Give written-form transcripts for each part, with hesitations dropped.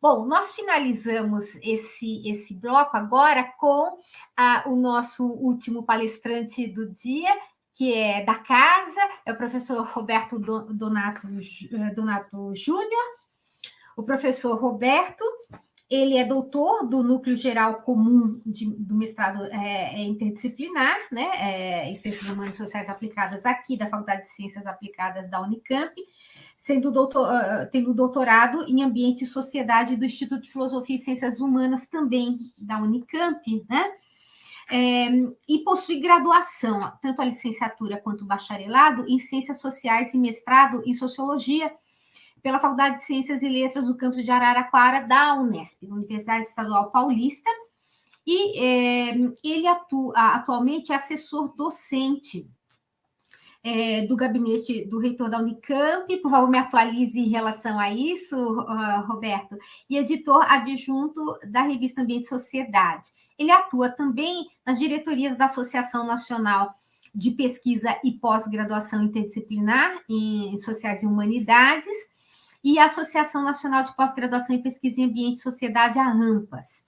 Bom, nós finalizamos esse bloco agora com o nosso último palestrante do dia, que é da casa, é o professor Roberto Donato Júnior. O professor Roberto, ele é doutor do Núcleo Geral Comum do mestrado interdisciplinar, né, em Ciências Humanas e Sociais Aplicadas aqui da Faculdade de Ciências Aplicadas da Unicamp, tendo doutorado em Ambiente e Sociedade do Instituto de Filosofia e Ciências Humanas também da Unicamp, né? E possui graduação, tanto a licenciatura quanto o bacharelado, em Ciências Sociais e mestrado em Sociologia pela Faculdade de Ciências e Letras do campus de Araraquara, da Unesp, Universidade Estadual Paulista, e ele atualmente é assessor docente do gabinete do reitor da Unicamp, por favor, me atualize em relação a isso, Roberto, e editor adjunto da revista Ambiente e Sociedade. Ele atua também nas diretorias da Associação Nacional de Pesquisa e Pós-Graduação Interdisciplinar em Sociais e Humanidades, e a Associação Nacional de Pós-Graduação em Pesquisa em Ambiente e Sociedade, a AMPAS.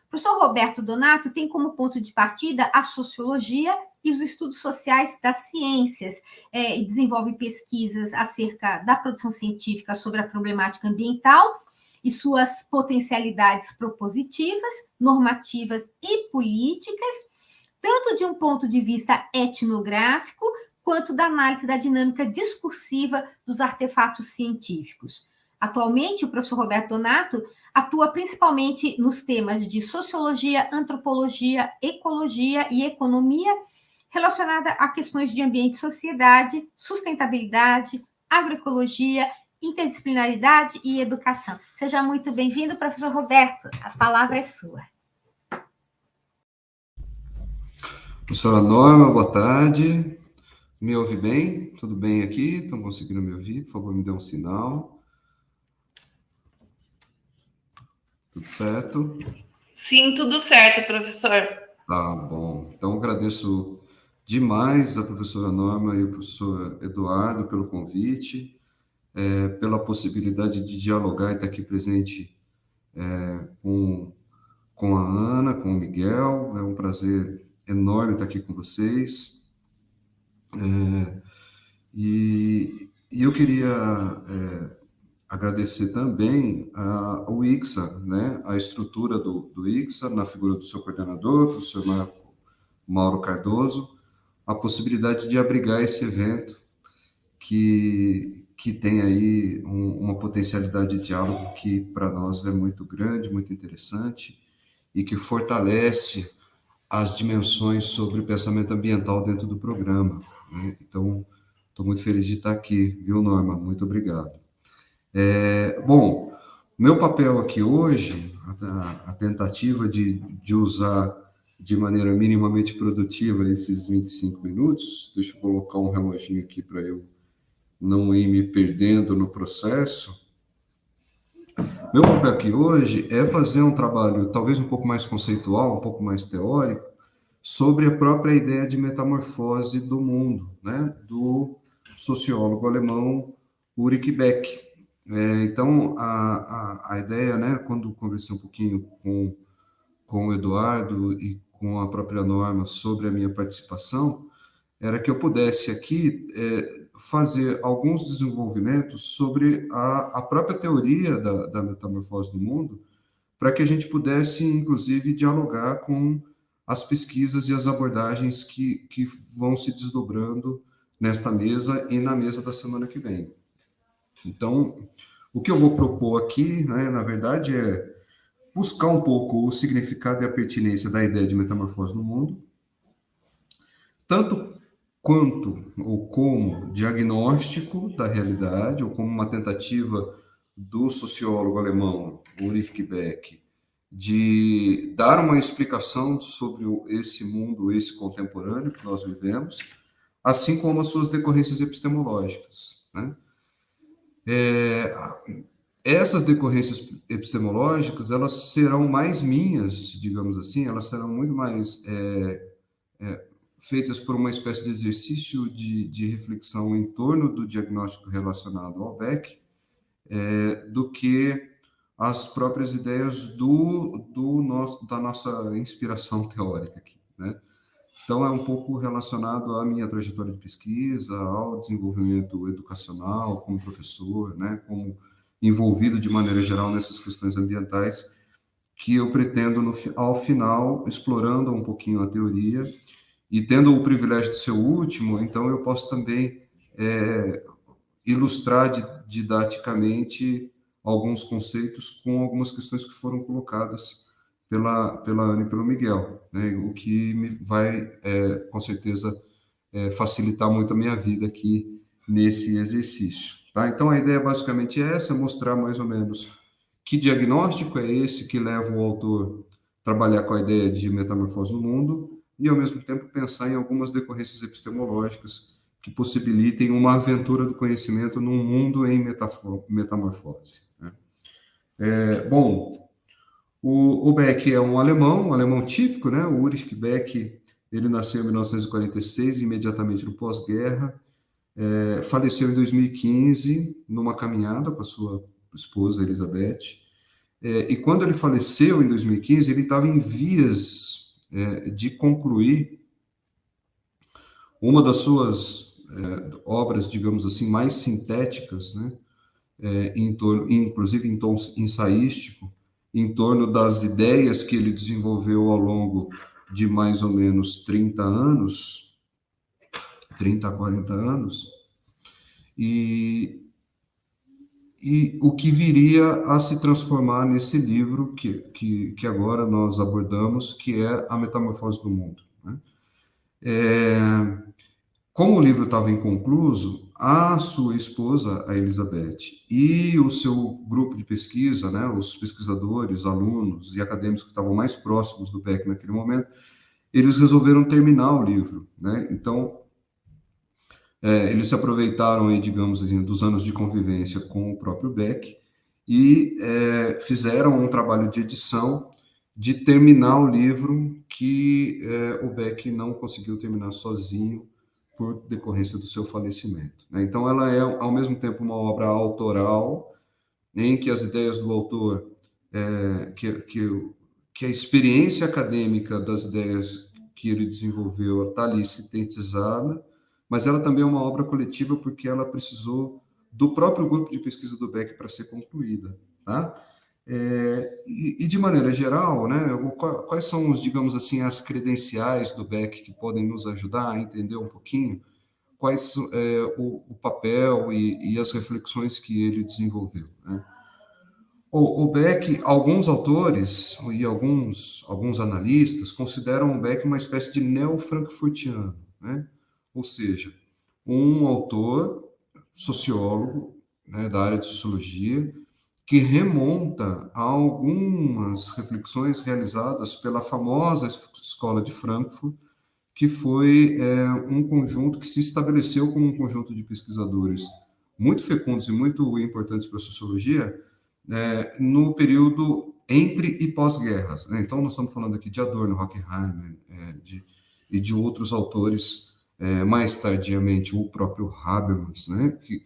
O professor Roberto Donato tem como ponto de partida a sociologia e os estudos sociais das ciências, e desenvolve pesquisas acerca da produção científica sobre a problemática ambiental e suas potencialidades propositivas, normativas e políticas, tanto de um ponto de vista etnográfico, quanto da análise da dinâmica discursiva dos artefatos científicos. Atualmente, o professor Roberto Donato atua principalmente nos temas de sociologia, antropologia, ecologia e economia, relacionada a questões de ambiente e sociedade, sustentabilidade, agroecologia, interdisciplinaridade e educação. Seja muito bem-vindo, professor Roberto. A palavra é sua. Professora Norma, boa tarde. Me ouve bem? Tudo bem aqui? Estão conseguindo me ouvir? Por favor, me dê um sinal. Tudo certo? Sim, tudo certo, professor. Tá bom. Então, agradeço demais a professora Norma e o professor Eduardo pelo convite, pela possibilidade de dialogar e estar aqui presente com a Ana, com o Miguel. É um prazer enorme estar aqui com vocês. E eu queria agradecer também ao ICSA, né, a estrutura do ICSA, na figura do seu coordenador, o professor Mauro Cardoso, a possibilidade de abrigar esse evento que tem aí uma potencialidade de diálogo que para nós é muito grande, muito interessante e que fortalece as dimensões sobre o pensamento ambiental dentro do programa, né? Então, estou muito feliz de estar aqui, viu, Norma? Muito obrigado. Bom, meu papel aqui hoje, a tentativa de usar de maneira minimamente produtiva esses 25 minutos, deixa eu colocar um reloginho aqui para eu não ir me perdendo no processo. Meu papel aqui hoje é fazer um trabalho talvez um pouco mais conceitual, um pouco mais teórico, sobre a própria ideia de metamorfose do mundo, né, do sociólogo alemão Ulrich Beck. Então, a ideia, né, quando conversei um pouquinho com o Eduardo e com a própria Norma sobre a minha participação, era que eu pudesse aqui fazer alguns desenvolvimentos sobre a própria teoria da metamorfose do mundo, para que a gente pudesse, inclusive, dialogar com as pesquisas e as abordagens que vão se desdobrando nesta mesa e na mesa da semana que vem. Então, o que eu vou propor aqui, né, na verdade, é buscar um pouco o significado e a pertinência da ideia de metamorfose no mundo, tanto quanto ou como diagnóstico da realidade, ou como uma tentativa do sociólogo alemão Ulrich Beck de dar uma explicação sobre esse mundo, esse contemporâneo que nós vivemos, assim como as suas decorrências epistemológicas, né? Essas decorrências epistemológicas, elas serão mais minhas, digamos assim, elas serão muito mais feitas por uma espécie de exercício de reflexão em torno do diagnóstico relacionado ao Beck, do que as próprias ideias da nossa inspiração teórica aqui, né? Então, é um pouco relacionado à minha trajetória de pesquisa, ao desenvolvimento educacional, como professor, né, como envolvido de maneira geral nessas questões ambientais, que eu pretendo, ao final, explorando um pouquinho a teoria, e tendo o privilégio de ser o último, então eu posso também ilustrar didaticamente alguns conceitos com algumas questões que foram colocadas pela Ana e pelo Miguel, né? O que me vai, com certeza, facilitar muito a minha vida aqui nesse exercício. Tá? Então, a ideia basicamente é essa, mostrar mais ou menos que diagnóstico é esse que leva o autor a trabalhar com a ideia de metamorfose no mundo e, ao mesmo tempo, pensar em algumas decorrências epistemológicas que possibilitem uma aventura do conhecimento num mundo em metamorfose. Né? Bom, o Beck é um alemão típico, né? O Ulrich Beck, ele nasceu em 1946, imediatamente no pós-guerra, faleceu em 2015 numa caminhada com a sua esposa Elizabeth, e quando ele faleceu em 2015, ele estava em vias de concluir uma das suas obras, digamos assim, mais sintéticas, né? Inclusive em tom ensaístico, em torno das ideias que ele desenvolveu ao longo de mais ou menos 30 a 40 anos, e o que viria a se transformar nesse livro que agora nós abordamos, que é A Metamorfose do Mundo. Né? Como o livro estava inconcluso, a sua esposa, a Elizabeth, e o seu grupo de pesquisa, né, os pesquisadores, alunos e acadêmicos que estavam mais próximos do Beck naquele momento, eles resolveram terminar o livro. Né? Então, eles se aproveitaram, aí, digamos assim, dos anos de convivência com o próprio Beck e fizeram um trabalho de edição de terminar o livro que o Beck não conseguiu terminar sozinho por decorrência do seu falecimento. Né? Então, ela é, ao mesmo tempo, uma obra autoral, em que as ideias do autor, que a experiência acadêmica das ideias que ele desenvolveu está ali sintetizada, mas ela também é uma obra coletiva porque ela precisou do próprio grupo de pesquisa do Beck para ser concluída. Tá? E de maneira geral, né, quais são, digamos assim, as credenciais do Beck que podem nos ajudar a entender um pouquinho quais o papel e as reflexões que ele desenvolveu. Né? O Beck, alguns autores e alguns analistas consideram o Beck uma espécie de neo-frankfurtiano, né? Ou seja, um autor, sociólogo, né, da área de sociologia, que remonta a algumas reflexões realizadas pela famosa Escola de Frankfurt, que foi um conjunto que se estabeleceu como um conjunto de pesquisadores muito fecundos e muito importantes para a sociologia no período entre e pós-guerras. Né? Então, nós estamos falando aqui de Adorno, Horkheimer e de outros autores, mais tardiamente o próprio Habermas, né? que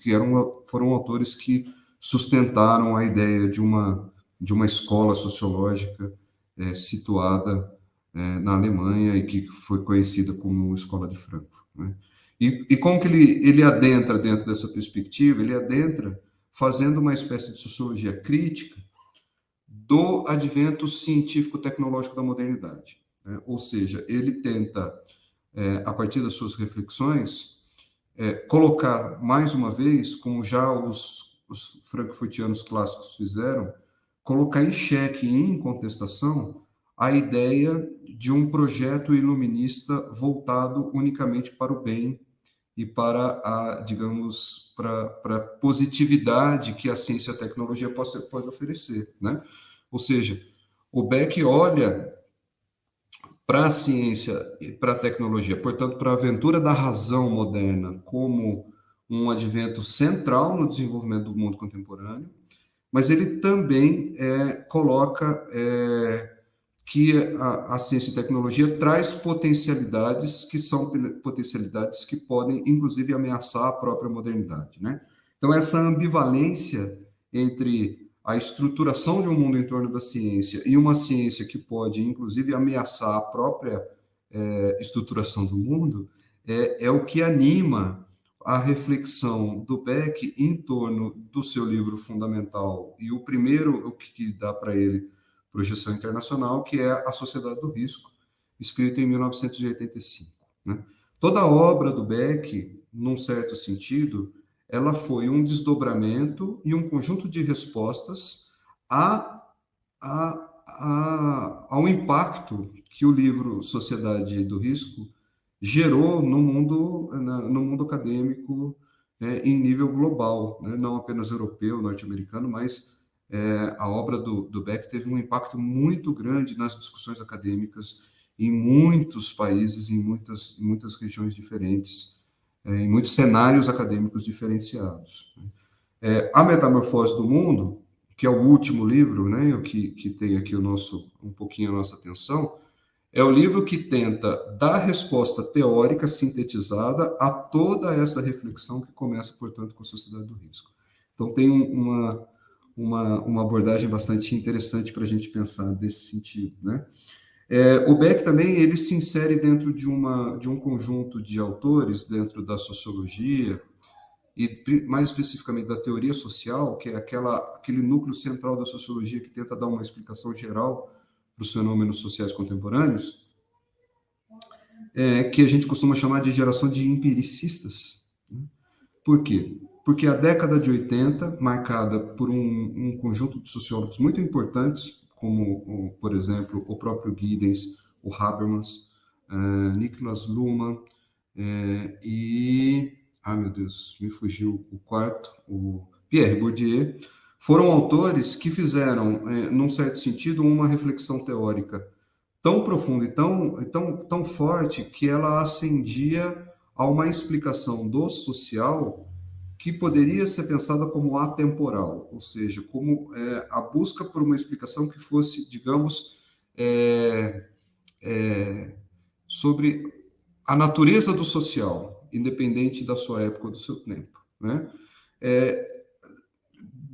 foram autores que sustentaram a ideia de uma escola sociológica situada na Alemanha e que foi conhecida como Escola de Frankfurt. Né? E como que ele adentra dentro dessa perspectiva? Ele adentra fazendo uma espécie de sociologia crítica do advento científico-tecnológico da modernidade. Né? Ou seja, ele tenta, a partir das suas reflexões, colocar, mais uma vez, como já os frankfurtianos clássicos fizeram, colocar em xeque e em contestação a ideia de um projeto iluminista voltado unicamente para o bem e para para a positividade que a ciência e a tecnologia pode oferecer, né? Ou seja, o Beck olha para a ciência e para a tecnologia, portanto, para a aventura da razão moderna como um advento central no desenvolvimento do mundo contemporâneo, mas ele também coloca que a ciência e tecnologia traz potencialidades que são potencialidades que podem, inclusive, ameaçar a própria modernidade, né? Então, essa ambivalência entre a estruturação de um mundo em torno da ciência e uma ciência que pode, inclusive, ameaçar a própria estruturação do mundo, é o que anima a reflexão do Beck em torno do seu livro fundamental, e o primeiro, o que dá para ele projeção internacional, que é A Sociedade do Risco, escrito em 1985. Né? Toda a obra do Beck, num certo sentido, ela foi um desdobramento e um conjunto de respostas ao impacto que o livro Sociedade do Risco gerou no mundo acadêmico, em nível global, né? Não apenas europeu, norte-americano, mas a obra do Beck teve um impacto muito grande nas discussões acadêmicas em muitos países, em muitas regiões diferentes, em muitos cenários acadêmicos diferenciados. A Metamorfose do Mundo, que é o último livro, né, que tem aqui um pouquinho a nossa atenção, é o livro que tenta dar resposta teórica sintetizada a toda essa reflexão que começa, portanto, com a Sociedade do Risco. Então, tem uma abordagem bastante interessante para a gente pensar desse sentido, né? O Beck também ele se insere dentro de um conjunto de autores dentro da sociologia, e mais especificamente da teoria social, que é aquele núcleo central da sociologia que tenta dar uma explicação geral para os fenômenos sociais contemporâneos, que a gente costuma chamar de geração de empiricistas. Por quê? Porque a década de 80, marcada por um conjunto de sociólogos muito importantes, como, por exemplo, o próprio Giddens, o Habermas, Niklas Luhmann e... Ai, meu Deus, me fugiu o quarto, o Pierre Bourdieu, foram autores que fizeram, num certo sentido, uma reflexão teórica tão profunda e tão forte que ela ascendia a uma explicação do social que poderia ser pensada como atemporal, ou seja, como a busca por uma explicação que fosse, digamos, sobre a natureza do social, independente da sua época ou do seu tempo, né?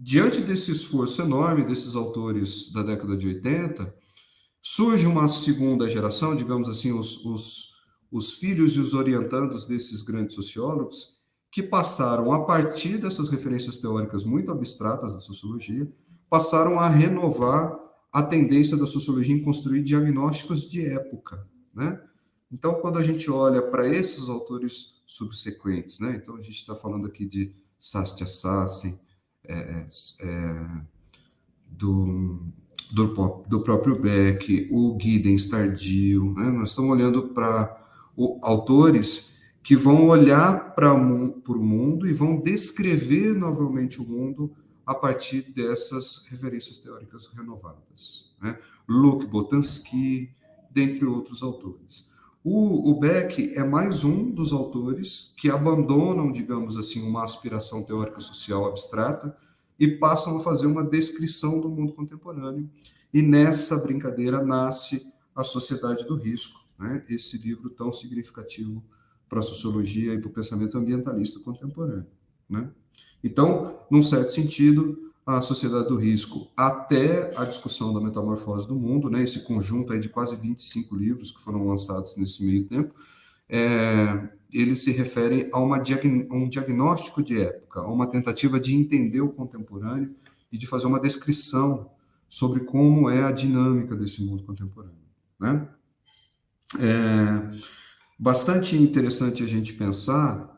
Diante desse esforço enorme desses autores da década de 80, surge uma segunda geração, digamos assim, os filhos e os orientandos desses grandes sociólogos, que passaram, a partir dessas referências teóricas muito abstratas da sociologia, passaram a renovar a tendência da sociologia em construir diagnósticos de época, né? Então, quando a gente olha para esses autores subsequentes, né? Então, a gente está falando aqui de Sastia Sassen, do próprio Beck, o Giddens tardio, né? Nós estamos olhando para autores que vão olhar para o mundo e vão descrever novamente o mundo a partir dessas referências teóricas renovadas, né? Luc Boltanski, dentre outros autores. O Beck é mais um dos autores que abandonam, digamos assim, uma aspiração teórica social abstrata e passam a fazer uma descrição do mundo contemporâneo. E nessa brincadeira nasce A Sociedade do Risco, né? Esse livro tão significativo para a sociologia e para o pensamento ambientalista contemporâneo, né? Então, num certo sentido, A Sociedade do Risco, até a discussão da metamorfose do mundo, né, esse conjunto aí de quase 25 livros que foram lançados nesse meio tempo, eles se referem a um diagnóstico de época, a uma tentativa de entender o contemporâneo e de fazer uma descrição sobre como é a dinâmica desse mundo contemporâneo, né? Bastante interessante a gente pensar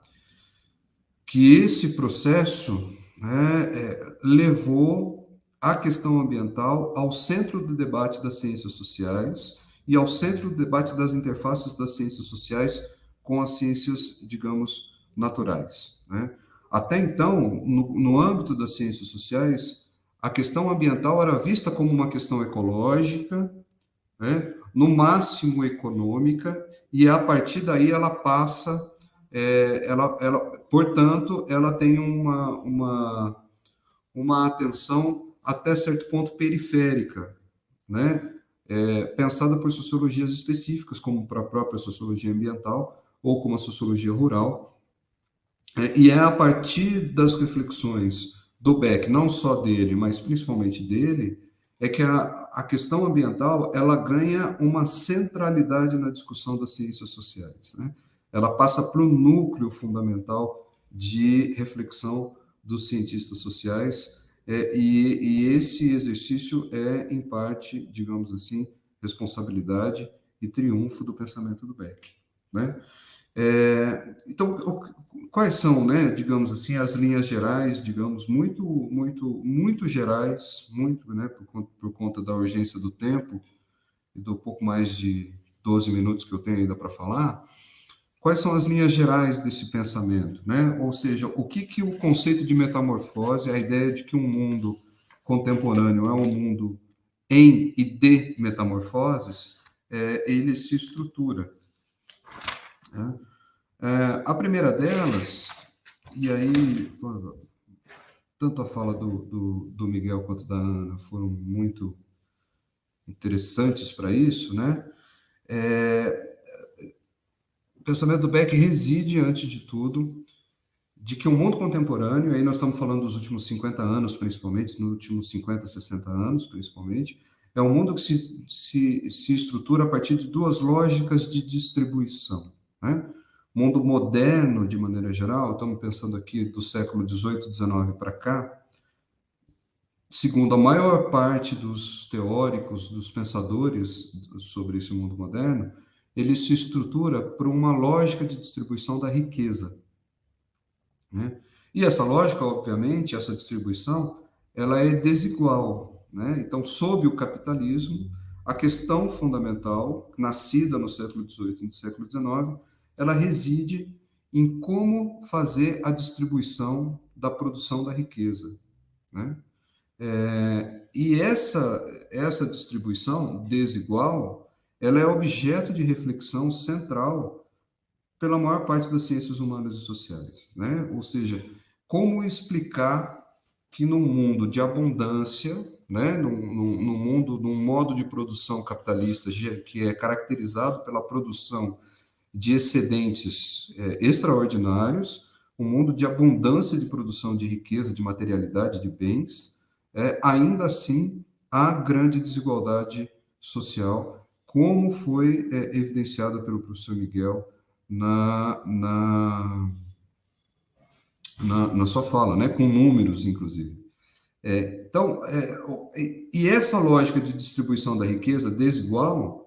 que esse processo levou a questão ambiental ao centro do debate das ciências sociais e ao centro do debate das interfaces das ciências sociais com as ciências, digamos, naturais, né? Até então, no âmbito das ciências sociais, a questão ambiental era vista como uma questão ecológica, né? No máximo econômica, e a partir daí ela passa... portanto, ela tem uma atenção até certo ponto periférica, né? Pensada por sociologias específicas, como para a própria sociologia ambiental ou como a sociologia rural. E é a partir das reflexões do Beck, não só dele, mas principalmente dele, é que a questão ambiental ela ganha uma centralidade na discussão das ciências sociais, né? Ela passa para o núcleo fundamental de reflexão dos cientistas sociais, e esse exercício é, em parte, digamos assim, responsabilidade e triunfo do pensamento do Beck, né? Então, quais são, né, digamos assim, as linhas gerais, digamos, muito gerais, muito, né, por conta da urgência do tempo e do pouco mais de 12 minutos que eu tenho ainda para falar, quais são as linhas gerais desse pensamento, né? Ou seja, o que o conceito de metamorfose, a ideia de que um mundo contemporâneo é um mundo em e de metamorfoses, ele se estrutura, né? A primeira delas, e aí tanto a fala do Miguel quanto da Ana foram muito interessantes para isso, né? O pensamento do Beck reside, antes de tudo, de que o mundo contemporâneo, aí nós estamos falando dos últimos 50 anos, principalmente, nos últimos 50, 60 anos, principalmente, é um mundo que se estrutura a partir de duas lógicas de distribuição, né? O mundo moderno, de maneira geral, estamos pensando aqui do século XVIII, XIX para cá, segundo a maior parte dos teóricos, dos pensadores sobre esse mundo moderno, ele se estrutura por uma lógica de distribuição da riqueza, né? E essa lógica, obviamente, essa distribuição, ela é desigual, né? Então, sob o capitalismo, a questão fundamental, nascida no século XVIII e no século XIX, ela reside em como fazer a distribuição da produção da riqueza, né? E essa distribuição desigual, ela é objeto de reflexão central pela maior parte das ciências humanas e sociais, né? Ou seja, como explicar que num mundo de abundância, né, num mundo, num modo de produção capitalista que é caracterizado pela produção de excedentes extraordinários, um mundo de abundância de produção de riqueza, de materialidade, de bens, ainda assim há grande desigualdade social, como foi evidenciado pelo professor Miguel na sua fala, né, com números, inclusive. Então, e essa lógica de distribuição da riqueza desigual,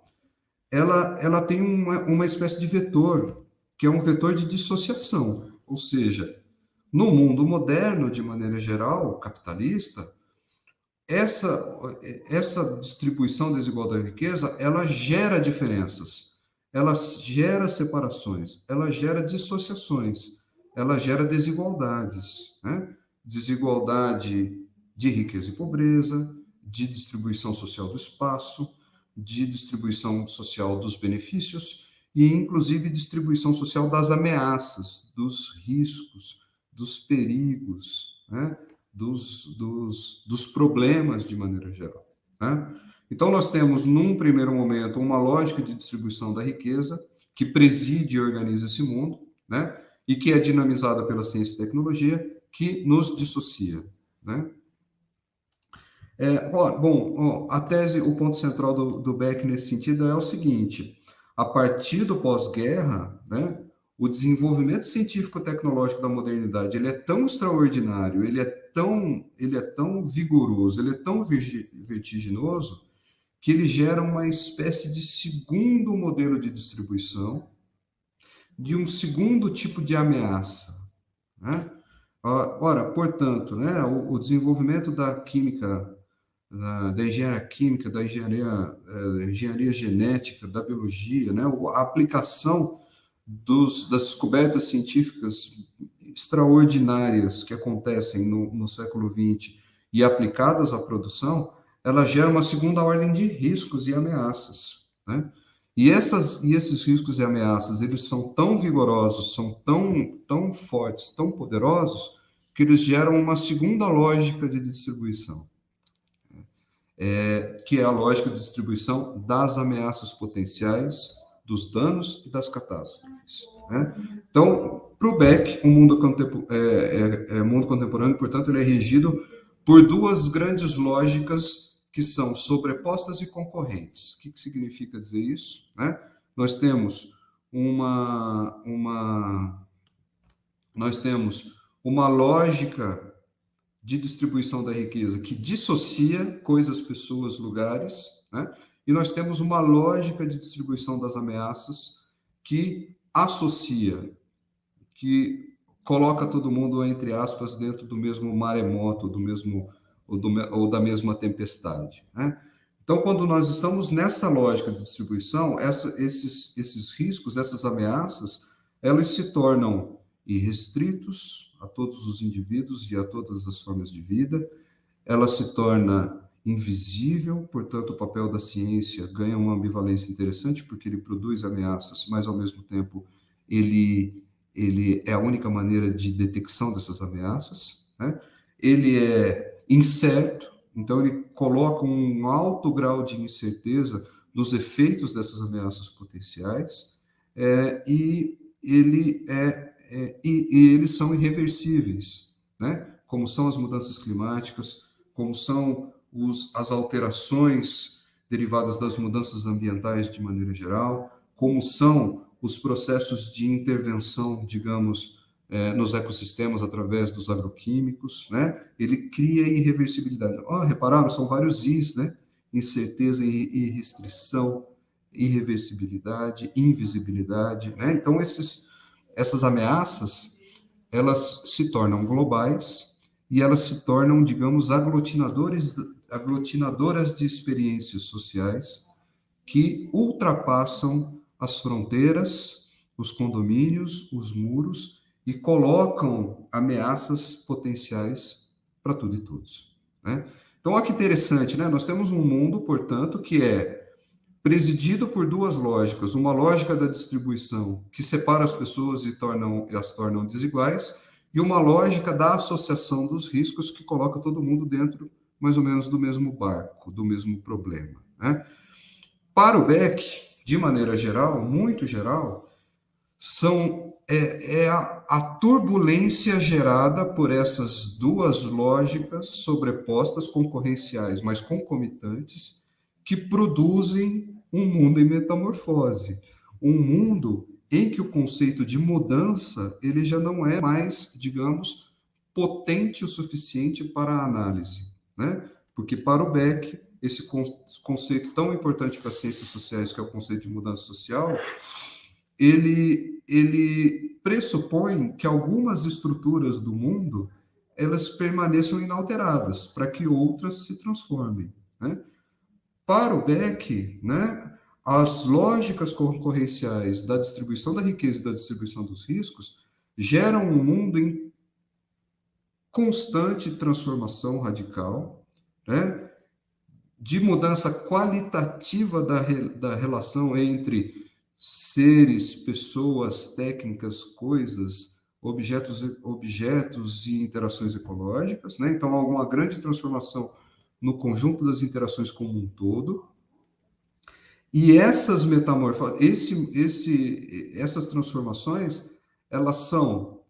ela tem uma espécie de vetor, que é um vetor de dissociação, ou seja, no mundo moderno, de maneira geral, capitalista, essa distribuição desigual da riqueza, ela gera diferenças, ela gera separações, ela gera dissociações, ela gera desigualdades, né? Desigualdade de riqueza e pobreza, de distribuição social do espaço, de distribuição social dos benefícios e, inclusive, distribuição social das ameaças, dos riscos, dos perigos, né? dos problemas de maneira geral, né? Então, nós temos, num primeiro momento, uma lógica de distribuição da riqueza que preside e organiza esse mundo, né? E que é dinamizada pela ciência e tecnologia, que nos dissocia, né? A tese, o ponto central do Beck nesse sentido é o seguinte: a partir do pós-guerra, né, o desenvolvimento científico-tecnológico da modernidade ele é tão extraordinário, ele é tão vigoroso, ele é tão vertiginoso, que ele gera uma espécie de segundo modelo de distribuição, de um segundo tipo de ameaça, né? Ora, portanto, né, o desenvolvimento da química, da engenharia química, da engenharia genética, da biologia, né, a aplicação das descobertas científicas extraordinárias que acontecem no século XX e aplicadas à produção, ela gera uma segunda ordem de riscos e ameaças, né? E esses riscos e ameaças, eles são tão vigorosos, são tão fortes, tão poderosos, que eles geram uma segunda lógica de distribuição, que é a lógica de distribuição das ameaças potenciais, dos danos e das catástrofes, né? Então, Para o Beck, o mundo contemporâneo, portanto, ele é regido por duas grandes lógicas que são sobrepostas e concorrentes. O que significa dizer isso? Né? Nós temos uma lógica de distribuição da riqueza que dissocia coisas, pessoas, lugares, né? E nós temos uma lógica de distribuição das ameaças que associa, que coloca todo mundo, entre aspas, dentro do mesmo maremoto, ou da mesma tempestade, né? Então, quando nós estamos nessa lógica de distribuição, esses riscos, essas ameaças, elas se tornam irrestritos a todos os indivíduos e a todas as formas de vida, ela se torna invisível, portanto, o papel da ciência ganha uma ambivalência interessante, porque ele produz ameaças, mas, ao mesmo tempo, ele é a única maneira de detecção dessas ameaças, né? Ele é incerto, então ele coloca um alto grau de incerteza nos efeitos dessas ameaças potenciais, e eles são irreversíveis, né? Como são as mudanças climáticas, como são as alterações derivadas das mudanças ambientais de maneira geral, como são os processos de intervenção, digamos, nos ecossistemas através dos agroquímicos, né? Ele cria irreversibilidade. Repararam? São vários Is, né? Incerteza e restrição, irreversibilidade, invisibilidade, né? Então, essas ameaças, elas se tornam globais e elas se tornam, digamos, aglutinadoras de experiências sociais que ultrapassam as fronteiras, os condomínios, os muros e colocam ameaças potenciais para tudo e todos, né? Então, olha que interessante, né? Nós temos um mundo, portanto, que é presidido por duas lógicas, uma lógica da distribuição que separa as pessoas e as tornam desiguais, e uma lógica da associação dos riscos que coloca todo mundo dentro, mais ou menos, do mesmo barco, do mesmo problema, né? Para o Beck, de maneira geral, muito geral, a turbulência gerada por essas duas lógicas sobrepostas, concorrenciais, mas concomitantes, que produzem um mundo em metamorfose, um mundo em que o conceito de mudança ele já não é mais, digamos, potente o suficiente para a análise, né? Porque para o Beck, esse conceito tão importante para as ciências sociais, que é o conceito de mudança social, ele pressupõe que algumas estruturas do mundo elas permaneçam inalteradas para que outras se transformem, né? Para o Beck, né, as lógicas concorrenciais da distribuição da riqueza e da distribuição dos riscos geram um mundo em constante transformação radical, né, de mudança qualitativa da relação entre seres, pessoas, técnicas, coisas, objetos e interações ecológicas, né? Então, há uma grande transformação no conjunto das interações como um todo, e essas metamorfoses, essas transformações, elas são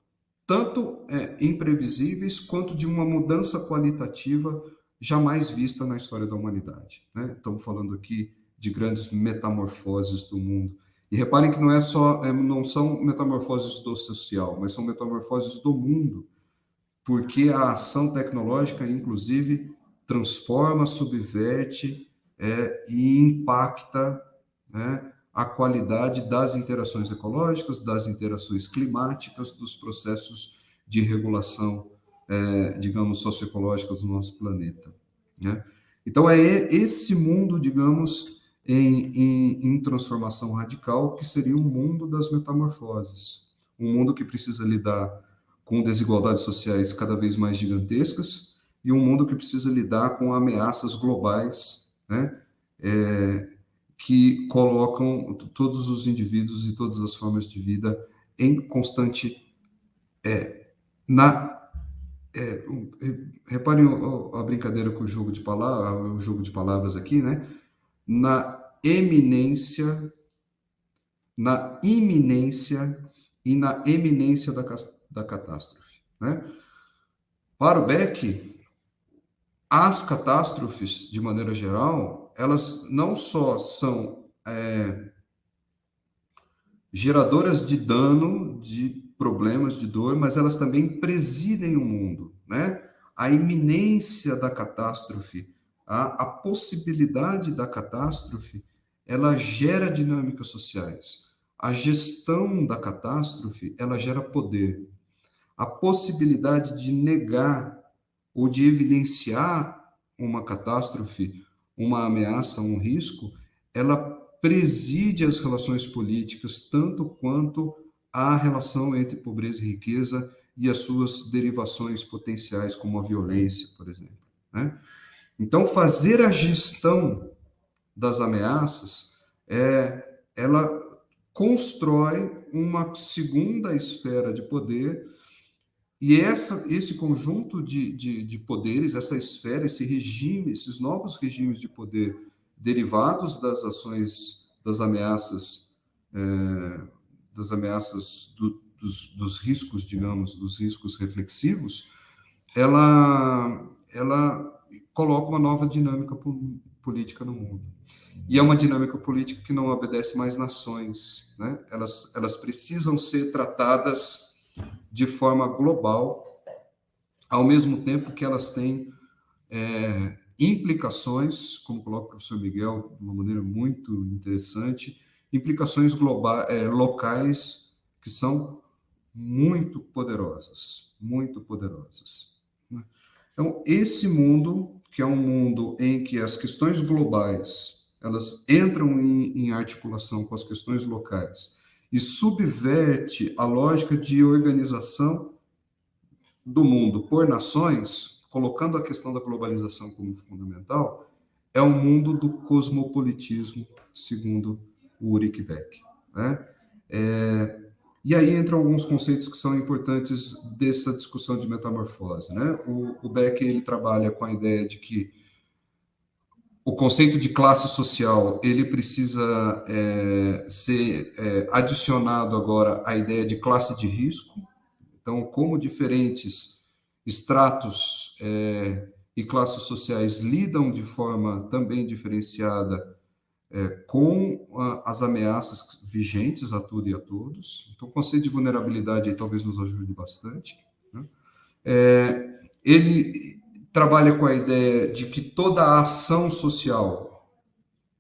tanto imprevisíveis quanto de uma mudança qualitativa jamais vista na história da humanidade, né? Estamos falando aqui de grandes metamorfoses do mundo. E reparem que não são metamorfoses do social, mas são metamorfoses do mundo, porque a ação tecnológica, inclusive, transforma, subverte e impacta, né, a qualidade das interações ecológicas, das interações climáticas, dos processos de regulação, digamos, socioecológica do nosso planeta, né? Então, é esse mundo, digamos, em transformação radical, que seria um mundo das metamorfoses, um mundo que precisa lidar com desigualdades sociais cada vez mais gigantescas, e um mundo que precisa lidar com ameaças globais, né, que colocam todos os indivíduos e todas as formas de vida em constante... reparem a brincadeira com o jogo de palavras aqui, né? Na iminência e na eminência da catástrofe, né? Para o Beck, as catástrofes, de maneira geral, elas não só são geradoras de dano, de problemas, de dor, mas elas também presidem o mundo, né? A iminência da catástrofe, a possibilidade da catástrofe, ela gera dinâmicas sociais. A gestão da catástrofe, ela gera poder. A possibilidade de negar ou de evidenciar uma catástrofe, uma ameaça, um risco, ela preside as relações políticas tanto quanto a relação entre pobreza e riqueza e as suas derivações potenciais, como a violência, por exemplo, né? Então, fazer a gestão das ameaças, ela constrói uma segunda esfera de poder, e esse conjunto de poderes, essa esfera, esse regime, esses novos regimes de poder derivados das ações, das ameaças dos riscos, digamos, dos riscos reflexivos, ela coloca uma nova dinâmica política no mundo. E é uma dinâmica política que não obedece mais nações, né? Elas precisam ser tratadas de forma global, ao mesmo tempo que elas têm implicações, como coloca o professor Miguel de uma maneira muito interessante, implicações locais que são muito poderosas, muito poderosas. Então, esse mundo, que é um mundo em que as questões globais, elas entram em articulação com as questões locais e subverte a lógica de organização do mundo por nações, colocando a questão da globalização como fundamental, é o mundo do cosmopolitismo, segundo o Ulrich Beck, né? E aí entram alguns conceitos que são importantes dessa discussão de metamorfose, né? O Beck, ele trabalha com a ideia de que o conceito de classe social, ele precisa ser adicionado agora à ideia de classe de risco. Então, como diferentes estratos e classes sociais lidam de forma também diferenciada com as ameaças vigentes a tudo e a todos. Então, o conceito de vulnerabilidade aí talvez nos ajude bastante, né? Ele trabalha com a ideia de que toda a ação social,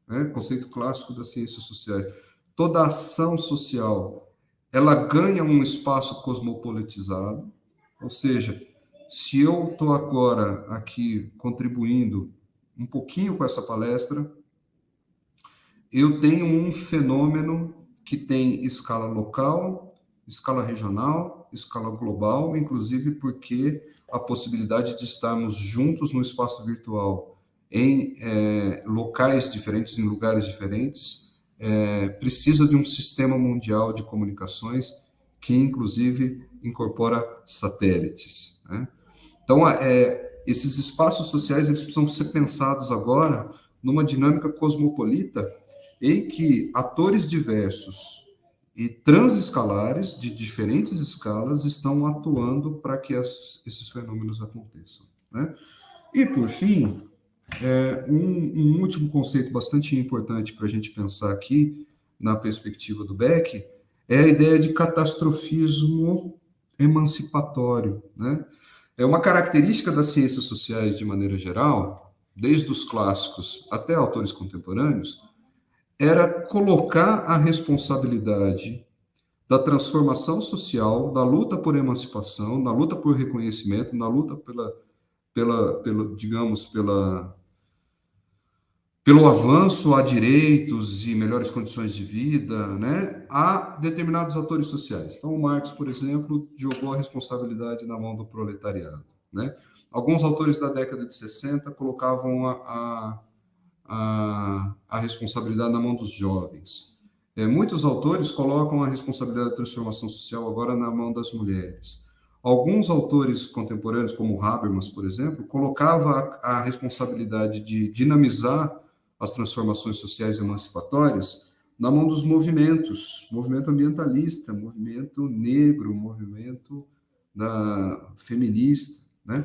né, conceito clássico das ciências sociais, toda a ação social, ela ganha um espaço cosmopolitizado, ou seja, se eu estou agora aqui contribuindo um pouquinho com essa palestra, eu tenho um fenômeno que tem escala local, escala regional, escala global, inclusive porque a possibilidade de estarmos juntos no espaço virtual em locais diferentes, em lugares diferentes, precisa de um sistema mundial de comunicações que, inclusive, incorpora satélites, né? Então, esses espaços sociais, eles precisam ser pensados agora numa dinâmica cosmopolita em que atores diversos e transescalares, de diferentes escalas, estão atuando para que esses fenômenos aconteçam, né? E, por fim, um último conceito bastante importante para a gente pensar aqui, na perspectiva do Beck, é a ideia de catastrofismo emancipatório, né? É uma característica das ciências sociais, de maneira geral, desde os clássicos até autores contemporâneos, era colocar a responsabilidade da transformação social, da luta por emancipação, na luta por reconhecimento, na luta pelo avanço a direitos e melhores condições de vida, né, a determinados atores sociais. Então, o Marx, por exemplo, jogou a responsabilidade na mão do proletariado, né? Alguns autores da década de 60 colocavam a responsabilidade na mão dos jovens. Muitos autores colocam a responsabilidade da transformação social agora na mão das mulheres. Alguns autores contemporâneos, como Habermas, por exemplo, colocava a responsabilidade de dinamizar as transformações sociais emancipatórias na mão dos movimentos, movimento ambientalista, movimento negro, movimento feminista, né?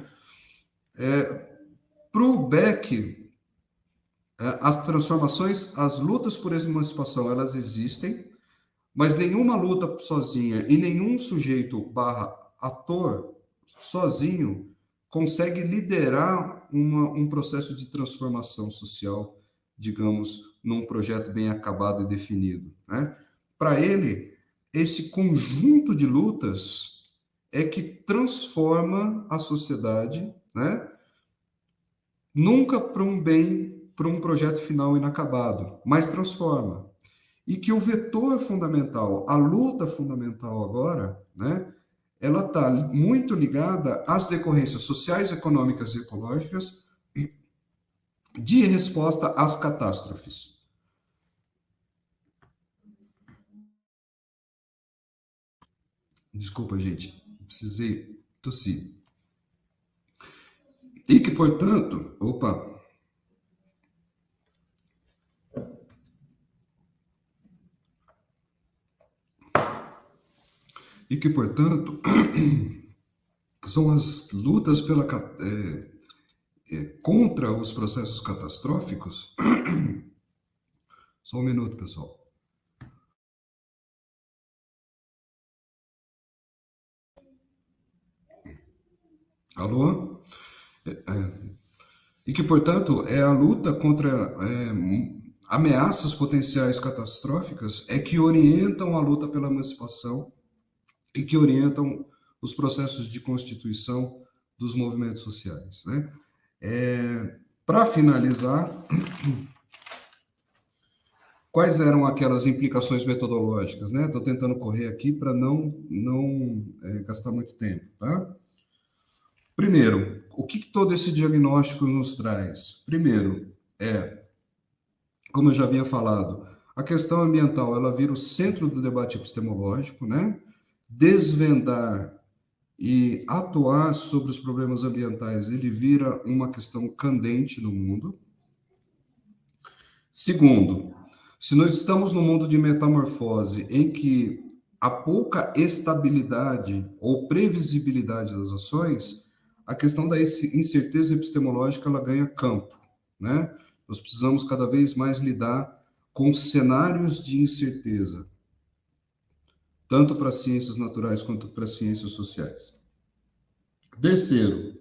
Para o Beck, as transformações, as lutas por emancipação, elas existem, mas nenhuma luta sozinha e nenhum sujeito barra ator sozinho consegue liderar um processo de transformação social, digamos, num projeto bem acabado e definido, né? Para ele, esse conjunto de lutas é que transforma a sociedade, né? Nunca para um bem, para um projeto final inacabado, mas transforma. E que o vetor fundamental, a luta fundamental agora, né? Ela está muito ligada às decorrências sociais, econômicas e ecológicas de resposta às catástrofes. Desculpa, gente, precisei tossir. E que, portanto, são as lutas contra os processos catastróficos. Só um minuto, pessoal. Alô? E que, portanto, é a luta contra ameaças potenciais catastróficas que orientam a luta pela emancipação e que orientam os processos de constituição dos movimentos sociais, né? Para finalizar, quais eram aquelas implicações metodológicas, né? Estou tentando correr aqui para não gastar muito tempo, tá? Primeiro, o que todo esse diagnóstico nos traz? Primeiro, como eu já havia falado, a questão ambiental, ela vira o centro do debate epistemológico, né? Desvendar e atuar sobre os problemas ambientais, ele vira uma questão candente no mundo. Segundo, se nós estamos num mundo de metamorfose em que há pouca estabilidade ou previsibilidade das ações, a questão da incerteza epistemológica ela ganha campo, né? Nós precisamos cada vez mais lidar com cenários de incerteza, tanto para as ciências naturais quanto para as ciências sociais. Terceiro,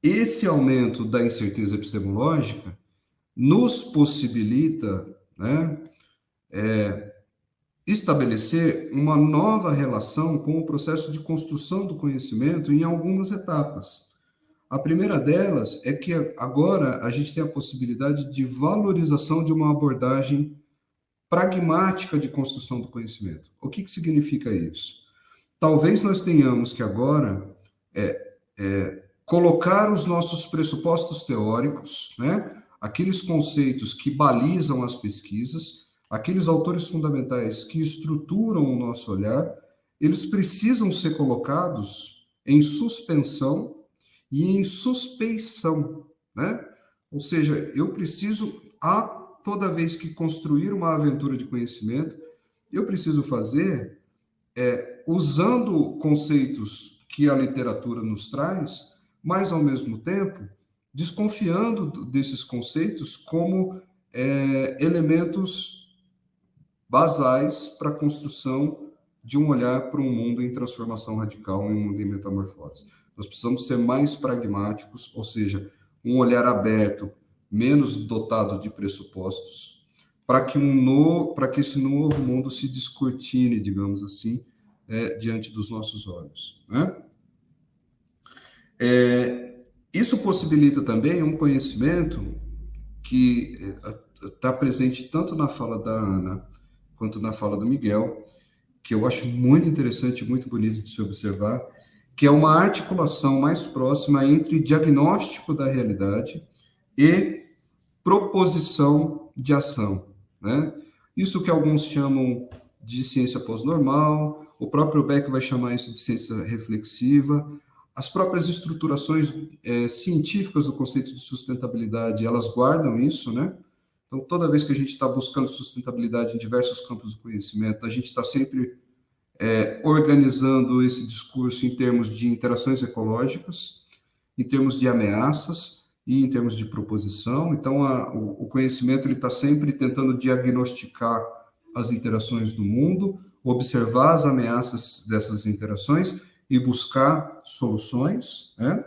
esse aumento da incerteza epistemológica nos possibilita, né, estabelecer uma nova relação com o processo de construção do conhecimento em algumas etapas. A primeira delas é que agora a gente tem a possibilidade de valorização de uma abordagem pragmática de construção do conhecimento. O que significa isso? Talvez nós tenhamos que agora colocar os nossos pressupostos teóricos, né, aqueles conceitos que balizam as pesquisas, aqueles autores fundamentais que estruturam o nosso olhar, eles precisam ser colocados em suspensão e em suspeição, né? Ou seja, eu preciso, toda vez que construir uma aventura de conhecimento, eu preciso fazer usando conceitos que a literatura nos traz, mas, ao mesmo tempo, desconfiando desses conceitos como elementos basais para a construção de um olhar para um mundo em transformação radical, um mundo em metamorfose. Nós precisamos ser mais pragmáticos, ou seja, um olhar aberto, menos dotado de pressupostos, para que esse novo mundo se descortine, digamos assim, diante dos nossos olhos, né? Isso possibilita também um conhecimento que está presente tanto na fala da Ana quanto na fala do Miguel, que eu acho muito interessante, muito bonito de se observar, que é uma articulação mais próxima entre diagnóstico da realidade e proposição de ação, né? Isso que alguns chamam de ciência pós-normal, o próprio Beck vai chamar isso de ciência reflexiva. As próprias estruturações científicas do conceito de sustentabilidade, elas guardam isso, né? Então, toda vez que a gente está buscando sustentabilidade em diversos campos do conhecimento, a gente está sempre organizando esse discurso em termos de interações ecológicas, em termos de ameaças e em termos de proposição. Então, o conhecimento ele está sempre tentando diagnosticar as interações do mundo, observar as ameaças dessas interações e buscar soluções, né?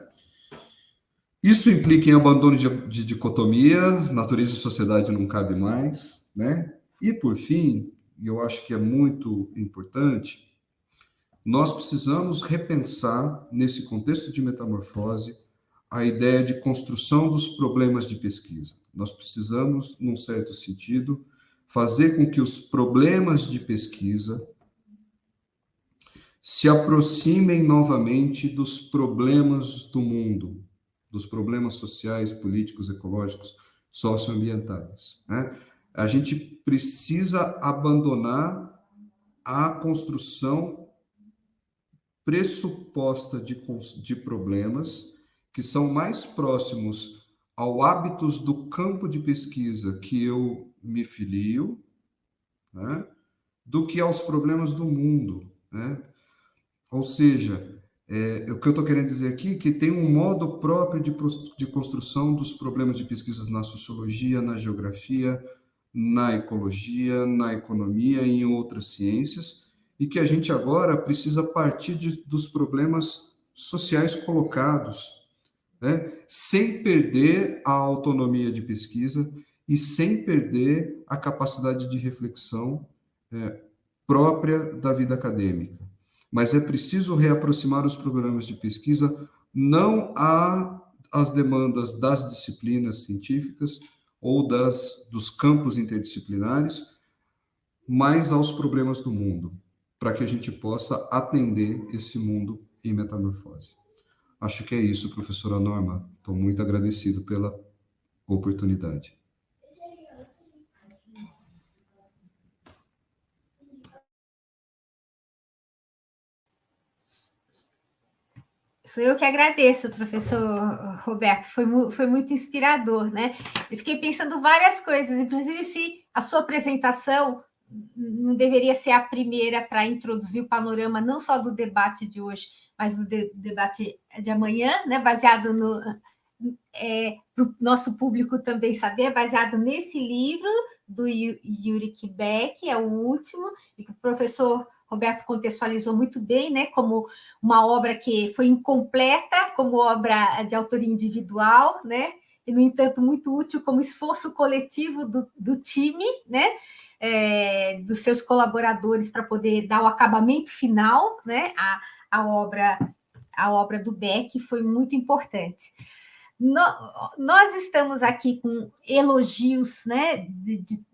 Isso implica em abandono de dicotomias, natureza e sociedade não cabe mais, né? E, por fim, e eu acho que é muito importante, nós precisamos repensar, nesse contexto de metamorfose, a ideia de construção dos problemas de pesquisa. Nós precisamos, num certo sentido, fazer com que os problemas de pesquisa se aproximem novamente dos problemas do mundo, dos problemas sociais, políticos, ecológicos, socioambientais, né? A gente precisa abandonar a construção pressuposta de problemas que são mais próximos ao hábitos do campo de pesquisa que eu me filio, né, do que aos problemas do mundo, né? Ou seja, o que eu estou querendo dizer aqui é que tem um modo próprio de construção dos problemas de pesquisas na sociologia, na geografia, na ecologia, na economia e em outras ciências, e que a gente agora precisa partir dos problemas sociais colocados, né, sem perder a autonomia de pesquisa e sem perder a capacidade de reflexão própria da vida acadêmica. Mas é preciso reaproximar os programas de pesquisa não às demandas das disciplinas científicas ou dos campos interdisciplinares, mas aos problemas do mundo, para que a gente possa atender esse mundo em metamorfose. Acho que é isso, professora Norma. Estou muito agradecido pela oportunidade. Sou eu que agradeço, professor Roberto, foi muito inspirador, né? Eu fiquei pensando várias coisas, inclusive se a sua apresentação não deveria ser a primeira para introduzir o panorama não só do debate de hoje, mas do debate de amanhã, né? Baseado para o nosso público também saber, baseado nesse livro do Yuri Beck, é o último, e que o professor Roberto contextualizou muito bem, né, como uma obra que foi incompleta, como obra de autoria individual, né, e, no entanto, muito útil como esforço coletivo do time, né, dos seus colaboradores para poder dar o acabamento final, né, a obra do Beck foi muito importante. Nós estamos aqui com elogios, né,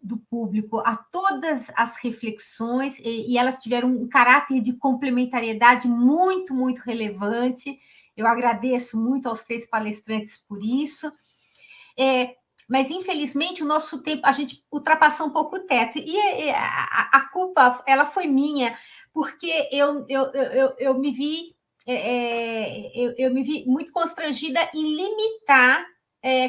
do público a todas as reflexões, e elas tiveram um caráter de complementariedade muito, muito relevante. Eu agradeço muito aos 3 palestrantes por isso. Mas, infelizmente, o nosso tempo, a gente ultrapassou um pouco o teto. E a culpa, ela foi minha, porque eu me vi... eu me vi muito constrangida em limitar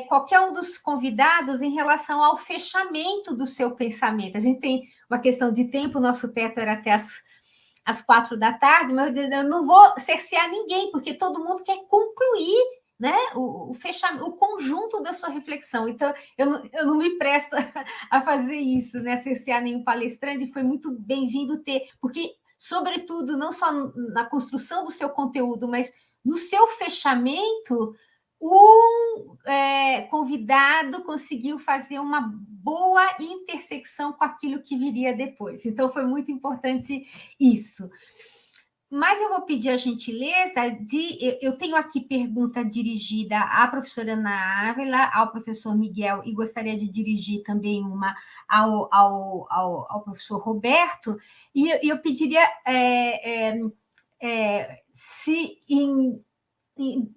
qualquer um dos convidados em relação ao fechamento do seu pensamento. A gente tem uma questão de tempo, o nosso teto era até às 4 da tarde, mas eu não vou cercear ninguém, porque todo mundo quer concluir, né, o fechamento, o conjunto da sua reflexão. Então, eu não me presto a fazer isso, né, cercear nenhum palestrante, e foi muito bem-vindo ter, porque sobretudo, não só na construção do seu conteúdo, mas no seu fechamento, o convidado conseguiu fazer uma boa intersecção com aquilo que viria depois. Então, foi muito importante isso. Mas eu vou pedir a gentileza eu tenho aqui pergunta dirigida à professora Ana Ávila, ao professor Miguel, e gostaria de dirigir também uma ao professor Roberto, e eu pediria se em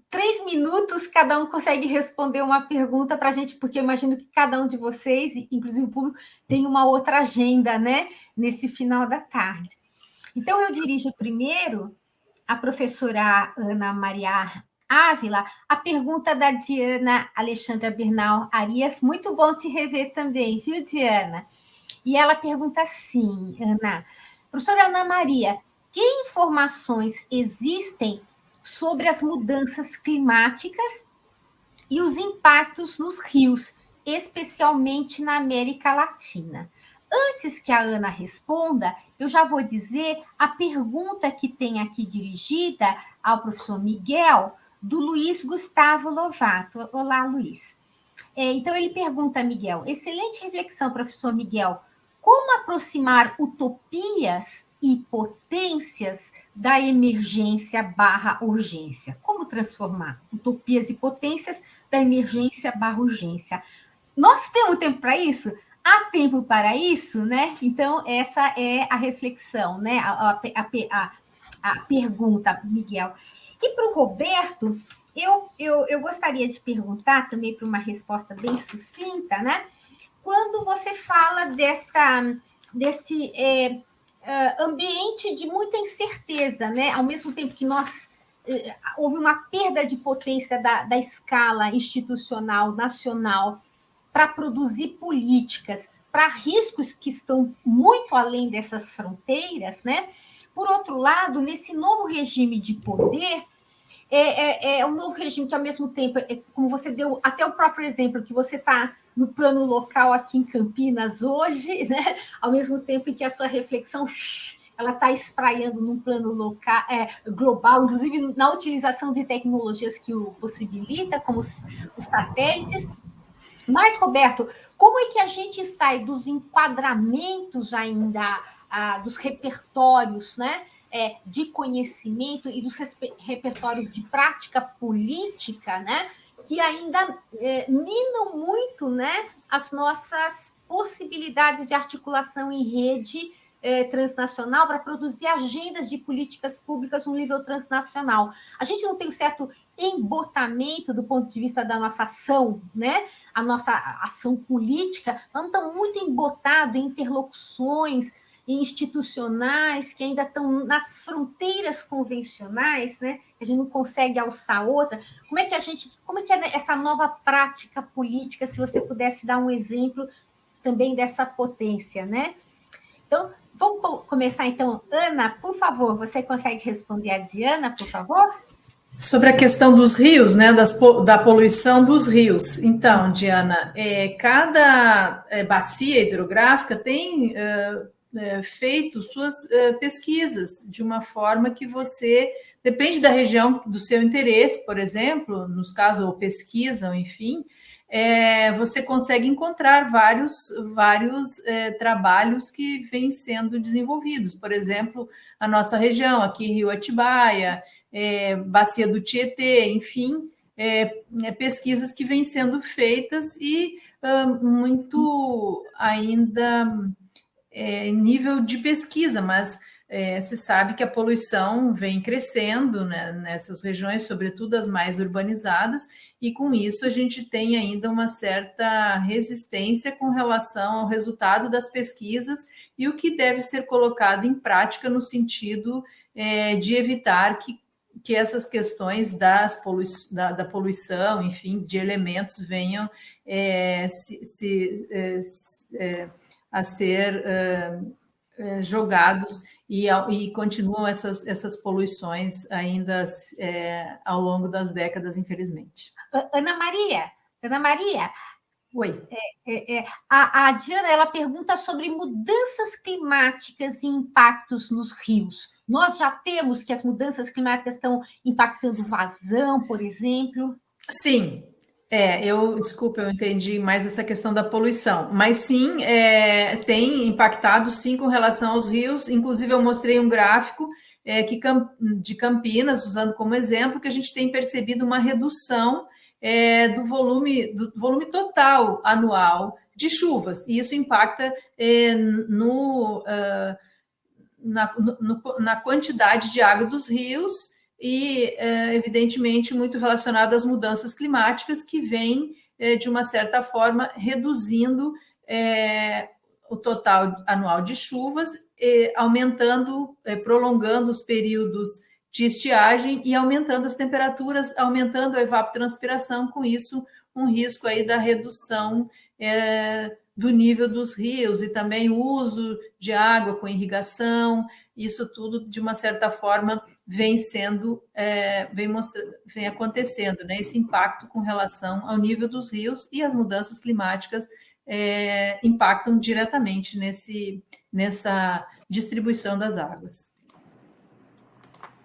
3 minutos cada um consegue responder uma pergunta para a gente, porque eu imagino que cada um de vocês, inclusive o público, tem uma outra agenda, né, nesse final da tarde. Então, eu dirijo primeiro a professora Ana Maria Ávila, a pergunta da Diana Alexandra Bernal Arias, muito bom te rever também, viu, Diana? E ela pergunta assim, Ana, professora Ana Maria, que informações existem sobre as mudanças climáticas e os impactos nos rios, especialmente na América Latina? Antes que a Ana responda, eu já vou dizer a pergunta que tem aqui dirigida ao professor Miguel, do Luiz Gustavo Lovato. Olá, Luiz. Então, ele pergunta, Miguel, excelente reflexão, professor Miguel, como aproximar utopias e potências da emergência/urgência? Como transformar utopias e potências da emergência/urgência? Nós temos tempo para isso? Há tempo para isso, né? Então, essa é a reflexão, né? A pergunta, Miguel. E para o Roberto, eu gostaria de perguntar também para uma resposta bem sucinta, né? Quando você fala deste ambiente de muita incerteza, né? Ao mesmo tempo que houve uma perda de potência da escala institucional nacional para produzir políticas para riscos que estão muito além dessas fronteiras, né? Por outro lado, nesse novo regime de poder, é um novo regime que, ao mesmo tempo, como você deu até o próprio exemplo, que você está no plano local aqui em Campinas hoje, né? Ao mesmo tempo em que a sua reflexão ela está espraiando num plano local, global, inclusive na utilização de tecnologias que o possibilita, como os satélites. Mas, Roberto, como é que a gente sai dos enquadramentos ainda, dos repertórios, né, de conhecimento e dos repertórios de prática política, né, que ainda minam muito, né, as nossas possibilidades de articulação em rede transnacional para produzir agendas de políticas públicas no nível transnacional? A gente não tem um certo embotamento do ponto de vista da nossa ação, né? A nossa ação política, nós estamos muito embotados em interlocuções institucionais que ainda estão nas fronteiras convencionais, né? A gente não consegue alçar outra. Como é que é essa nova prática política, se você pudesse dar um exemplo também dessa potência, né? Então, vamos começar então. Ana, por favor, você consegue responder a Diana, por favor? Sobre a questão dos rios, né, da poluição dos rios. Então, Diana, cada bacia hidrográfica tem feito suas pesquisas de uma forma que você, depende da região do seu interesse, por exemplo, nos casos, ou pesquisam, enfim, você consegue encontrar vários trabalhos que vêm sendo desenvolvidos. Por exemplo, a nossa região, aqui Rio Atibaia, Bacia do Tietê, enfim, pesquisas que vêm sendo feitas e muito ainda em nível de pesquisa, mas se sabe que a poluição vem crescendo, né, nessas regiões, sobretudo as mais urbanizadas, e com isso a gente tem ainda uma certa resistência com relação ao resultado das pesquisas e o que deve ser colocado em prática no sentido de evitar que essas questões da poluição, enfim, de elementos venham a ser jogados e continuam essas poluições ainda ao longo das décadas, infelizmente. Ana Maria, oi. A Diana ela pergunta sobre mudanças climáticas e impactos nos rios. Nós já temos que as mudanças climáticas estão impactando vazão, por exemplo? Sim. Desculpa, eu entendi mais essa questão da poluição, mas sim, tem impactado sim com relação aos rios, inclusive eu mostrei um gráfico de Campinas, usando como exemplo, que a gente tem percebido uma redução do volume total anual de chuvas, e isso impacta na quantidade de água dos rios, e, evidentemente, muito relacionado às mudanças climáticas que vêm, de uma certa forma, reduzindo o total anual de chuvas, aumentando, prolongando os períodos de estiagem e aumentando as temperaturas, aumentando a evapotranspiração, com isso um risco aí da redução do nível dos rios e também o uso de água com irrigação. Isso tudo, de uma certa forma, vem acontecendo, né? Esse impacto com relação ao nível dos rios, e as mudanças climáticas impactam diretamente nessa distribuição das águas.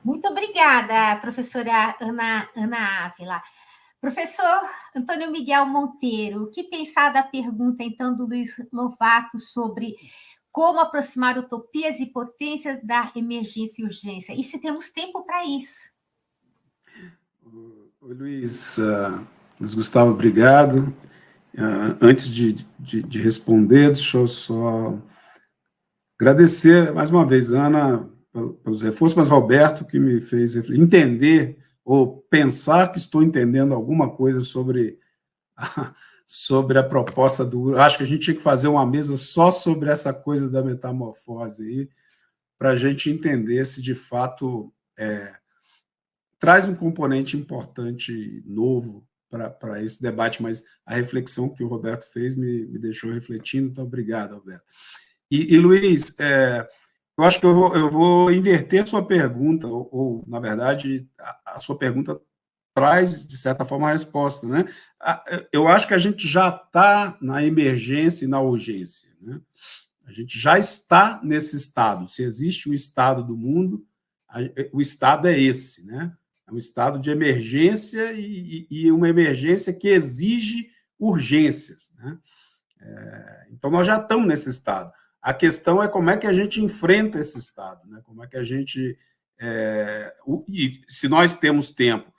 Muito obrigada, professora Ana Ávila. Professor Antônio Miguel Monteiro, o que pensar da pergunta, então, do Luiz Lovato sobre como aproximar utopias e potências da emergência e urgência? E se temos tempo para isso? Oi, Luiz Gustavo, obrigado. Antes de responder, deixa eu só agradecer mais uma vez, Ana, pelos reforços, mas Roberto, que me fez entender ou pensar que estou entendendo alguma coisa sobre a proposta do... Acho que a gente tinha que fazer uma mesa só sobre essa coisa da metamorfose aí, para a gente entender se, de fato, traz um componente importante novo para esse debate, mas a reflexão que o Roberto fez me deixou refletindo, então obrigado, Roberto. E Luiz, eu acho que eu vou inverter a sua pergunta, ou na verdade, a sua pergunta traz, de certa forma, a resposta, né? Eu acho que a gente já está na emergência e na urgência, né? A gente já está nesse estado. Se existe um estado do mundo, o estado é esse, né? É um estado de emergência e uma emergência que exige urgências, né? Então, nós já estamos nesse estado. A questão é como é que a gente enfrenta esse estado, né? Como é que a gente... e se nós temos tempo,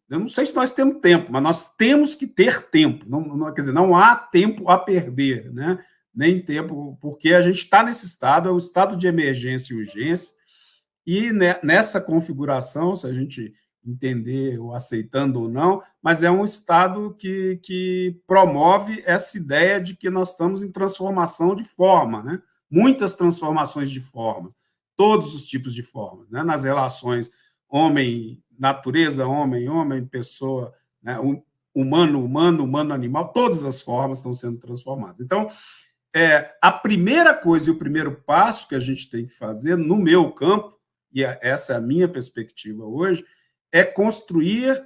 eu não sei se nós temos tempo, mas nós temos que ter tempo. Quer dizer, não há tempo a perder, né? Nem tempo, porque a gente está nesse estado, é um estado de emergência e urgência, e nessa configuração, se a gente entender ou aceitando ou não, mas é um estado que promove essa ideia de que nós estamos em transformação de forma, né? Muitas transformações de formas, todos os tipos de formas, né? Nas relações homem-natureza, homem-homem, pessoa, né? Humano-humano, humano-animal, todas as formas estão sendo transformadas. Então, a primeira coisa e o primeiro passo que a gente tem que fazer, no meu campo, e essa é a minha perspectiva hoje, é construir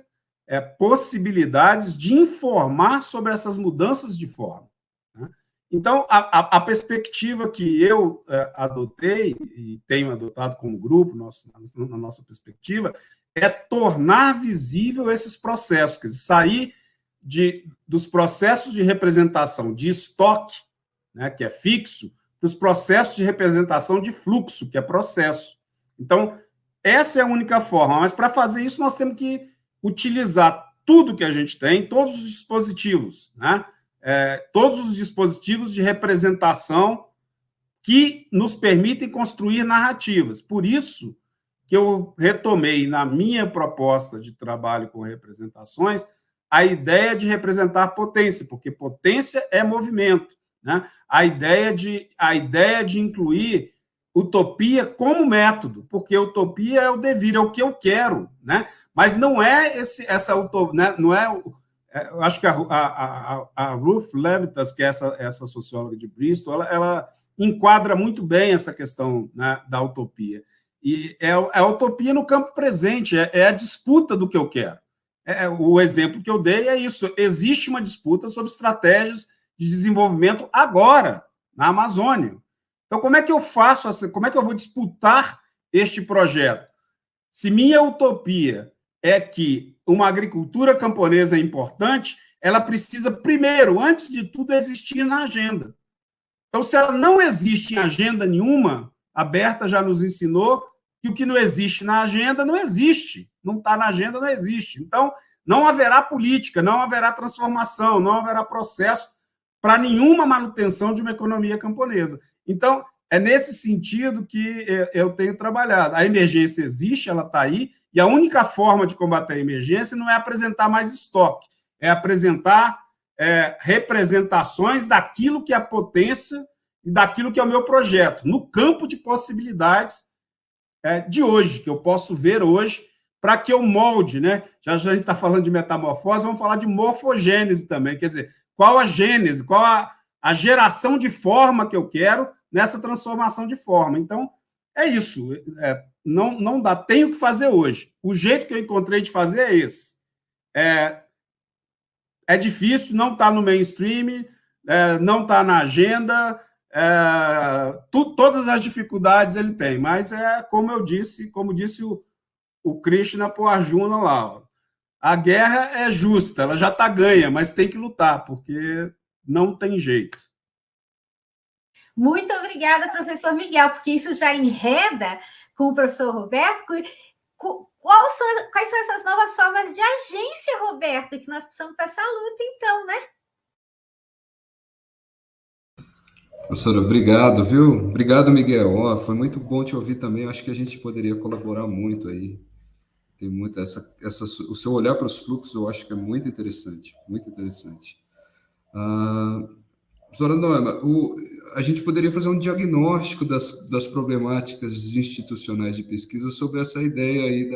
possibilidades de informar sobre essas mudanças de forma, né? Então, a perspectiva que eu adotei, e tenho adotado como grupo, na nossa perspectiva, é tornar visível esses processos, quer dizer, sair dos processos de representação de estoque, né, que é fixo, dos processos de representação de fluxo, que é processo. Então, essa é a única forma, mas para fazer isso nós temos que utilizar tudo que a gente tem, todos os dispositivos, né? Todos os dispositivos de representação que nos permitem construir narrativas. Por isso que eu retomei na minha proposta de trabalho com representações a ideia de representar potência, porque potência é movimento, né? A ideia de incluir utopia como método, porque utopia é o devir, é o que eu quero, né? Mas não é essa utopia, né? Não é. Eu acho que a Ruth Levitas, que é essa socióloga de Bristol, ela enquadra muito bem essa questão, né, da utopia. E é a utopia no campo presente, é a disputa do que eu quero. O exemplo que eu dei é isso. Existe uma disputa sobre estratégias de desenvolvimento agora, na Amazônia. Então, como é que eu faço, como é que eu vou disputar este projeto? Se minha utopia é que uma agricultura camponesa é importante, ela precisa, primeiro, antes de tudo, existir na agenda. Então, se ela não existe em agenda nenhuma, a Berta já nos ensinou que o que não existe na agenda não existe. Não está na agenda, não existe. Então, não haverá política, não haverá transformação, não haverá processo para nenhuma manutenção de uma economia camponesa. Então, é nesse sentido que eu tenho trabalhado. A emergência existe, ela está aí, e a única forma de combater a emergência não é apresentar mais estoque, é apresentar representações daquilo que é a potência e daquilo que é o meu projeto, no campo de possibilidades de hoje, que eu posso ver hoje, para que eu molde, né? Já a gente está falando de metamorfose, vamos falar de morfogênese também, quer dizer, qual a gênese, qual a geração de forma que eu quero nessa transformação de forma. Então, é isso. Não dá, tenho que fazer hoje. O jeito que eu encontrei de fazer é esse. É difícil, não está no mainstream, não está na agenda, todas as dificuldades ele tem, mas como disse o Krishna para o Arjuna lá, ó, a guerra é justa, ela já está ganha, mas tem que lutar, porque não tem jeito. Muito obrigada, professor Miguel, porque isso já enreda com o professor Roberto. Quais são essas novas formas de agência, Roberto, que nós precisamos para essa luta, então, né? Professora, obrigado, viu? Obrigado, Miguel. Foi muito bom te ouvir também. Acho que a gente poderia colaborar muito aí. Tem muito o seu olhar para os fluxos, eu acho que é muito interessante, muito interessante. Professora Norma, a gente poderia fazer um diagnóstico das problemáticas institucionais de pesquisa sobre essa ideia aí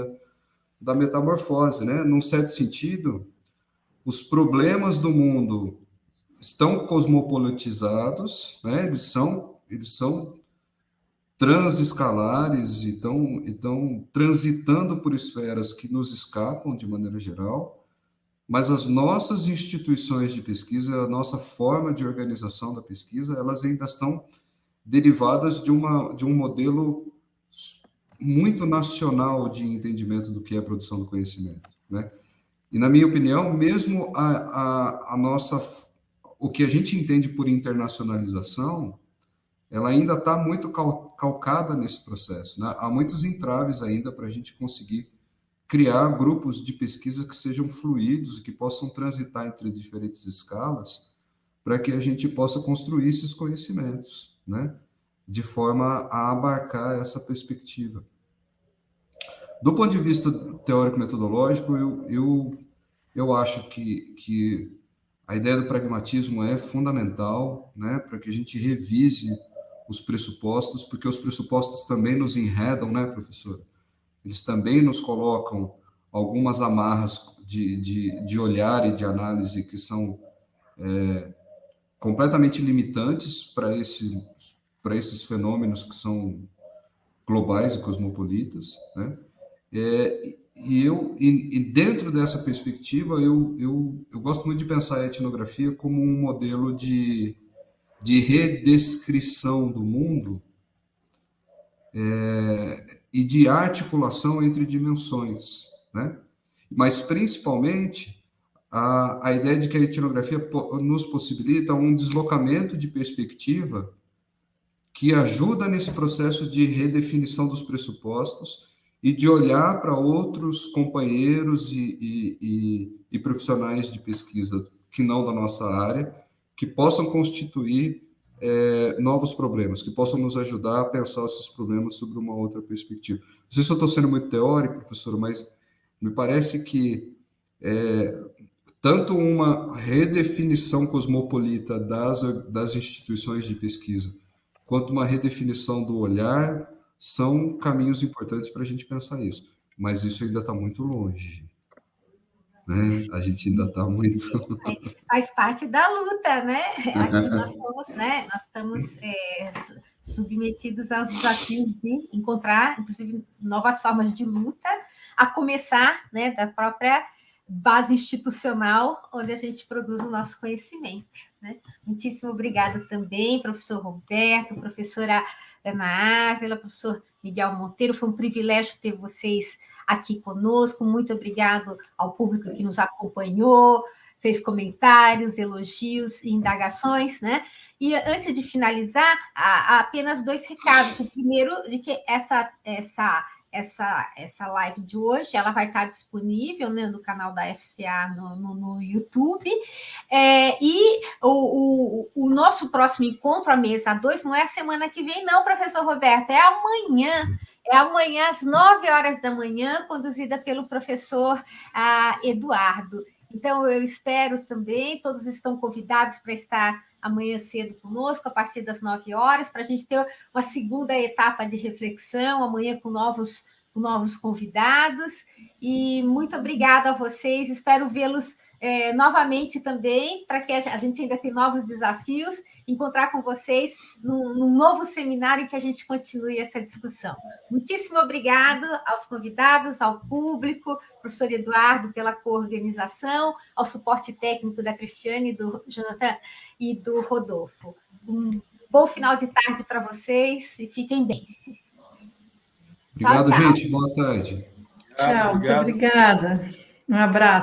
da metamorfose, né? Num certo sentido, os problemas do mundo estão cosmopolitizados, né? Eles são transescalares e estão transitando por esferas que nos escapam de maneira geral, mas as nossas instituições de pesquisa, a nossa forma de organização da pesquisa, elas ainda estão derivadas de um modelo muito nacional de entendimento do que é a produção do conhecimento, né? E, na minha opinião, mesmo o que a gente entende por internacionalização, ela ainda está muito calcada nesse processo, né? Há muitos entraves ainda para a gente conseguir criar grupos de pesquisa que sejam fluidos, que possam transitar entre diferentes escalas, para que a gente possa construir esses conhecimentos, né? De forma a abarcar essa perspectiva. Do ponto de vista teórico-metodológico, eu acho que a ideia do pragmatismo é fundamental, né? Para que a gente revise os pressupostos, porque os pressupostos também nos enredam, né, professor? Eles também nos colocam algumas amarras de olhar e de análise que são completamente limitantes para esses fenômenos que são globais e cosmopolitas, né? E dentro dessa perspectiva, eu gosto muito de pensar a etnografia como um modelo de redescrição do mundo e de articulação entre dimensões, né? Mas, principalmente, a ideia de que a etnografia nos possibilita um deslocamento de perspectiva que ajuda nesse processo de redefinição dos pressupostos e de olhar para outros companheiros e profissionais de pesquisa que não da nossa área, que possam constituir novos problemas, que possam nos ajudar a pensar esses problemas sobre uma outra perspectiva. Não sei se eu estou sendo muito teórico, professor, mas me parece que tanto uma redefinição cosmopolita das instituições de pesquisa, quanto uma redefinição do olhar, são caminhos importantes para a gente pensar isso. Mas isso ainda está muito longe, né? A gente ainda está muito... Faz parte da luta, né? Aqui nós somos, né? Nós estamos submetidos aos desafios de encontrar, inclusive, novas formas de luta, a começar, né, da própria base institucional onde a gente produz o nosso conhecimento, né? Muitíssimo obrigada também, professor Roberto, professora Ana Ávila, professor Miguel Monteiro, foi um privilégio ter vocês aqui conosco, muito obrigado ao público que nos acompanhou, fez comentários, elogios e indagações, né? E antes de finalizar, há apenas 2 recados. O primeiro, de que essa live de hoje ela vai estar disponível, né, no canal da FCA no YouTube. E o nosso próximo encontro, a mesa 2, não é a semana que vem, não, professor Roberto, é amanhã. É amanhã, às 9h da manhã, conduzida pelo professor Eduardo. Então, eu espero também, todos estão convidados para estar amanhã cedo conosco, a partir das 9 horas, para a gente ter uma segunda etapa de reflexão, amanhã com novos convidados. E muito obrigada a vocês, espero vê-los novamente também, para que a gente ainda tenha novos desafios, encontrar com vocês num novo seminário em que a gente continue essa discussão. Muitíssimo obrigado aos convidados, ao público, professor Eduardo, pela coorganização, ao suporte técnico da Cristiane, do Jonathan e do Rodolfo. Um bom final de tarde para vocês e fiquem bem. Obrigado, tchau, tchau. gente. Boa tarde. Tchau, muito obrigada. Um abraço.